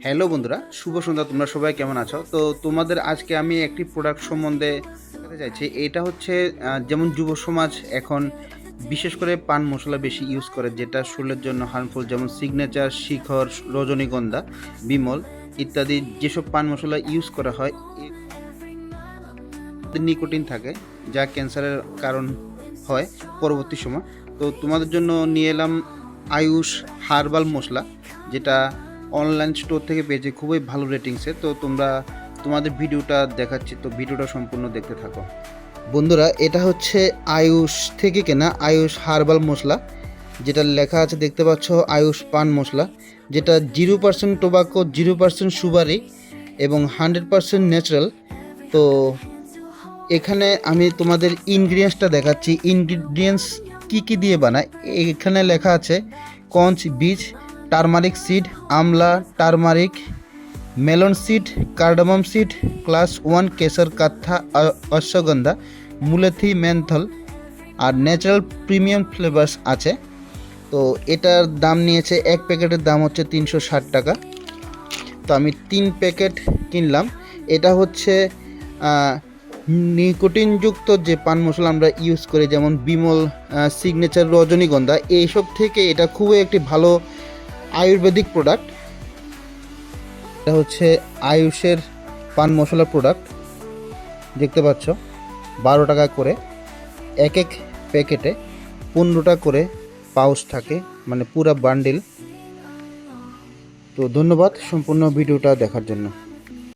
Hello বন্ধুরা, শুভ সন্ধ্যা। তোমরা সবাই কেমন আছো? তো তোমাদের আজকে আমি একটি প্রোডাক্ট সম্বন্ধে বলতে চাইছি। এটা হচ্ছে যেমন যুব সমাজ এখন বিশেষ করে পান মশলা বেশি ইউজ করে, যেটা শরীরের জন্য হার্মফুল, যেমন সিগনেচার, শিখর, রজনীগন্ধা, বিমল ইত্যাদি যেসব পান মশলা ইউজ করা হয় এতে নিকোটিন থাকে, যা ক্যান্সারের কারণ হয় পরবর্তী সময়। তো তোমাদের জন্য নিয়ে এলাম আয়ুষ হার্বাল মশলা, যেটা অনলাইন স্টোর থেকে পেয়েছে খুবই ভালো রেটিংসে। তো তোমাদের ভিডিওটা দেখাচ্ছি, তো ভিডিওটা সম্পূর্ণ দেখতে থাকো বন্ধুরা। এটা হচ্ছে আয়ুষ থেকে কেনা আয়ুষ হার্বাল মশলা, যেটা লেখা আছে দেখতে পাচ্ছ, আয়ুষ পান মশলা, যেটা 0% টোবাকো, 0% সুপারি এবং 100% ন্যাচারাল। তো এখানে আমি তোমাদের ইনগ্রিডিয়েন্টসটা দেখাচ্ছি। ইনগ্রিডিয়েন্টস কি কি দিয়ে বানায় এখানে লেখা আছে: কঞ্চ বীজ, turmeric seed, amla, turmeric, melon seed, cardamom seed, class 1 কেশর কাথা, অশ্বগন্ধা, মুলেথি, মেন্থল আর ন্যাচারাল প্রিমিয়াম ফ্লেভার্স আছে। তো এটার দাম নিয়েছে, এক প্যাকেটের দাম হচ্ছে 360 টাকা। তো আমি 3 প্যাকেট কিনলাম। এটা হচ্ছে নিকোটিনযুক্ত যে পান মশলা আমরা ইউজ করি, যেমন বিমল, সিগনেচার, রজনীগন্ধা, এইসব থেকে এটা খুবই একটি ভালো আয়ুর্বেদিক প্রোডাক্ট। এটা হচ্ছে আয়ুষের পান মশলা প্রোডাক্ট, দেখতে পাচ্ছ 12 টাকা করে। এক এক প্যাকেটে 15টা করে পাউচ থাকে, মানে পুরা বান্ডিল। তো ধন্যবাদ সম্পূর্ণ ভিডিওটা দেখার জন্য।